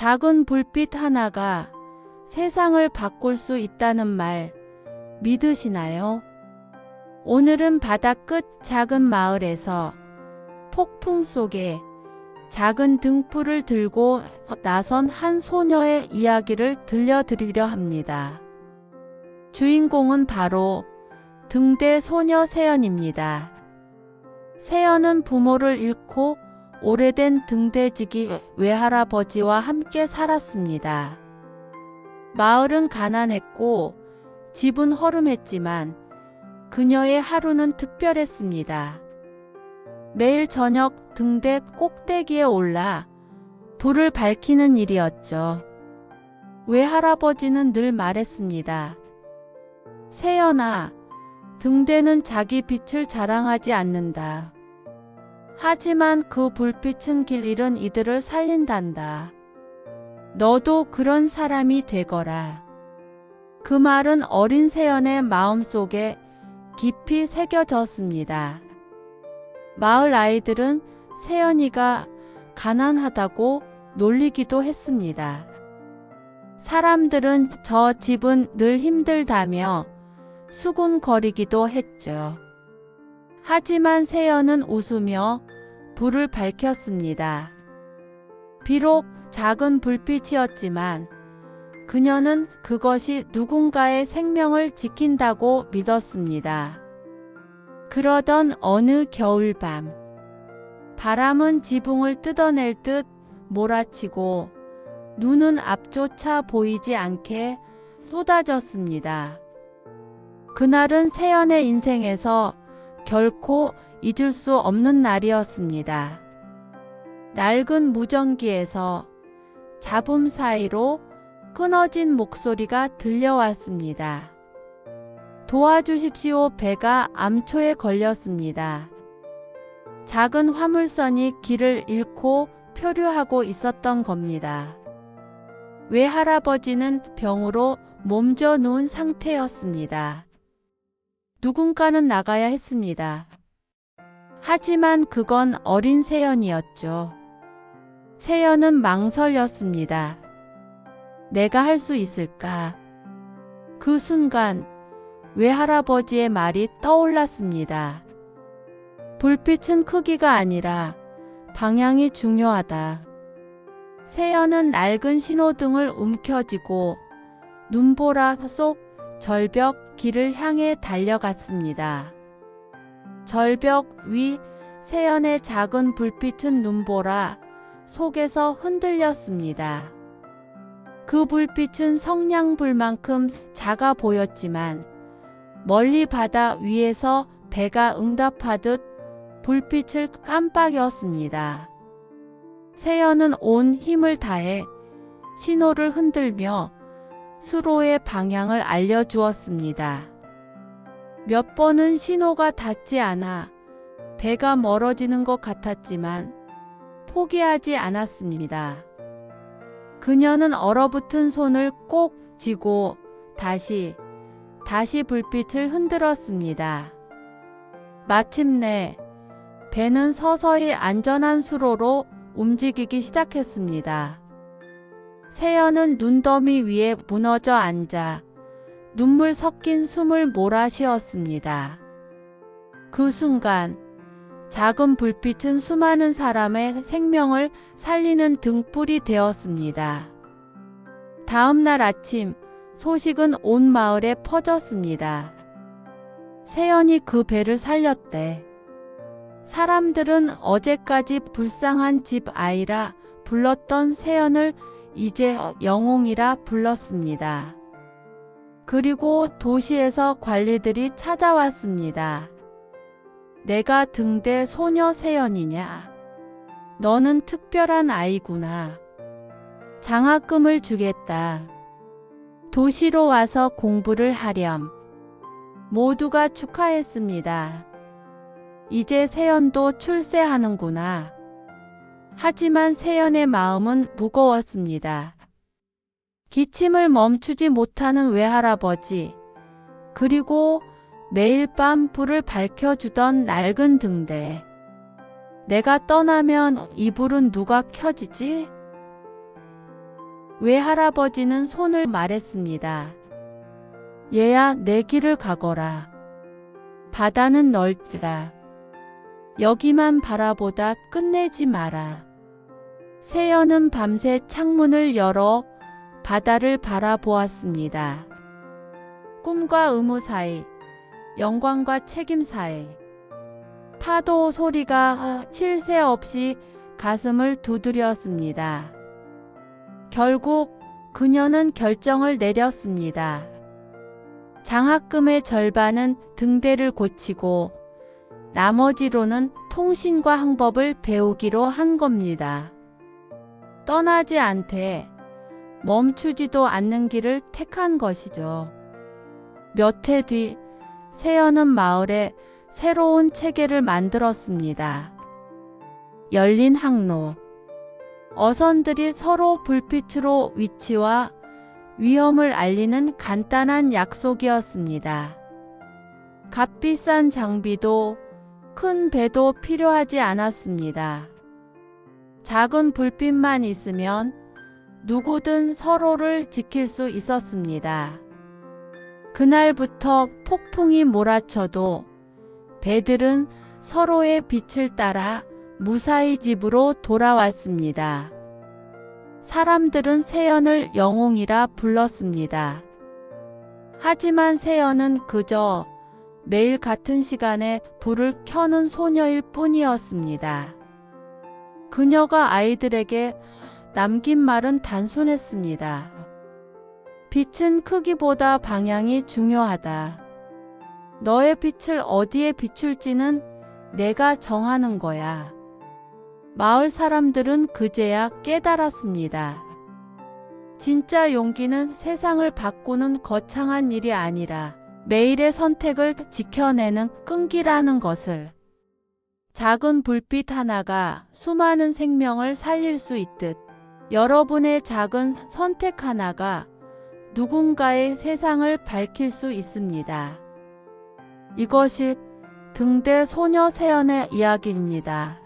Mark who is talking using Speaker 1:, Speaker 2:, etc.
Speaker 1: 작은 불빛 하나가 세상을 바꿀 수 있다는 말 믿으시나요? 오늘은 바다 끝 작은 마을에서 폭풍 속에 작은 등불을 들고 나선 한 소녀의 이야기를 들려드리려 합니다. 주인공은 바로 등대 소녀 세연입니다. 세연은 부모를 잃고 오래된 등대지기 외할아버지와 함께 살았습니다. 마을은 가난했고 집은 허름했지만 그녀의 하루는 특별했습니다. 매일 저녁 등대 꼭대기에 올라 불을 밝히는 일이었죠. 외할아버지는 늘 말했습니다. 세연아, 등대는 자기 빛을 자랑하지 않는다. 하지만 그 불빛은 길 잃은 이들을 살린단다. 너도 그런 사람이 되거라. 그 말은 어린 세연의 마음속에 깊이 새겨졌습니다. 마을 아이들은 세연이가 가난하다고 놀리기도 했습니다. 사람들은 저 집은 늘 힘들다며 수군거리기도 했죠. 하지만 세연은 웃으며 불을 밝혔습니다. 비록 작은 불빛이었지만 그녀는 그것이 누군가의 생명을 지킨다고 믿었습니다. 그러던 어느 겨울밤, 바람은 지붕을 뜯어낼 듯 몰아치고 눈은 앞조차 보이지 않게 쏟아졌습니다. 그날은 세연의 인생에서 결코 잊을 수 없는 날이었습니다. 낡은 무전기에서 잡음 사이로 끊어진 목소리가 들려왔습니다. 도와주십시오. 배가 암초에 걸렸습니다. 작은 화물선이 길을 잃고 표류하고 있었던 겁니다. 외할아버지는 병으로 몸져 누운 상태였습니다. 누군가는 나가야 했습니다. 하지만 그건 어린 세연이었죠. 세연은 망설였습니다. 내가 할 수 있을까? 그 순간 외할아버지의 말이 떠올랐습니다. 불빛은 크기가 아니라 방향이 중요하다. 세연은 낡은 신호등을 움켜쥐고 눈보라 속 절벽 길을 향해 달려갔습니다. 절벽 위 세연의 작은 불빛은 눈보라 속에서 흔들렸습니다. 그 불빛은 성냥불만큼 작아 보였지만 멀리 바다 위에서 배가 응답하듯 불빛을 깜빡였습니다. 세연은 온 힘을 다해 신호를 흔들며 수로의 방향을 알려주었습니다. 몇 번은 신호가 닿지 않아 배가 멀어지는 것 같았지만 포기하지 않았습니다. 그녀는 얼어붙은 손을 꼭 쥐고 다시 불빛을 흔들었습니다. 마침내 배는 서서히 안전한 수로로 움직이기 시작했습니다. 세연은 눈더미 위에 무너져 앉아 눈물 섞인 숨을 몰아쉬었습니다. 그 순간 작은 불빛은 수많은 사람의 생명을 살리는 등불이 되었습니다. 다음 날 아침 소식은 온 마을에 퍼졌습니다. 세연이 그 배를 살렸대. 사람들은 어제까지 불쌍한 집 아이라 불렀던 세연을 이제 영웅이라 불렀습니다. 그리고 도시에서 관리들이 찾아왔습니다. 내가 등대 소녀 세연이냐? 너는 특별한 아이구나. 장학금을 주겠다. 도시로 와서 공부를 하렴. 모두가 축하했습니다. 이제 세연도 출세하는구나. 하지만 세연의 마음은 무거웠습니다. 기침을 멈추지 못하는 외할아버지, 그리고 매일 밤 불을 밝혀주던 낡은 등대. 내가 떠나면 이 불은 누가 켜지지? 외할아버지는 손을 말했습니다. 얘야, 내 길을 가거라. 바다는 넓다. 여기만 바라보다 끝내지 마라. 세연은 밤새 창문을 열어 바다를 바라보았습니다. 꿈과 의무 사이, 영광과 책임 사이, 파도 소리가 쉴 새 없이 가슴을 두드렸습니다. 결국 그녀는 결정을 내렸습니다. 장학금의 절반은 등대를 고치고 나머지로는 통신과 항법을 배우기로 한 겁니다. 떠나지 않되 멈추지도 않는 길을 택한 것이죠. 몇 해 뒤 세연은 마을에 새로운 체계를 만들었습니다. 열린 항로. 어선들이 서로 불빛으로 위치와 위험을 알리는 간단한 약속이었습니다. 값비싼 장비도 큰 배도 필요하지 않았습니다. 작은 불빛만 있으면 누구든 서로를 지킬 수 있었습니다. 그날부터 폭풍이 몰아쳐도 배들은 서로의 빛을 따라 무사히 집으로 돌아왔습니다. 사람들은 세연을 영웅이라 불렀습니다. 하지만 세연은 그저 매일 같은 시간에 불을 켜는 소녀일 뿐이었습니다. 그녀가 아이들에게 남긴 말은 단순했습니다. 빛은 크기보다 방향이 중요하다. 너의 빛을 어디에 비출지는 내가 정하는 거야. 마을 사람들은 그제야 깨달았습니다. 진짜 용기는 세상을 바꾸는 거창한 일이 아니라 매일의 선택을 지켜내는 끈기라는 것을. 작은 불빛 하나가 수많은 생명을 살릴 수 있듯 여러분의 작은 선택 하나가 누군가의 세상을 밝힐 수 있습니다. 이것이 등대 소녀 세연의 이야기입니다.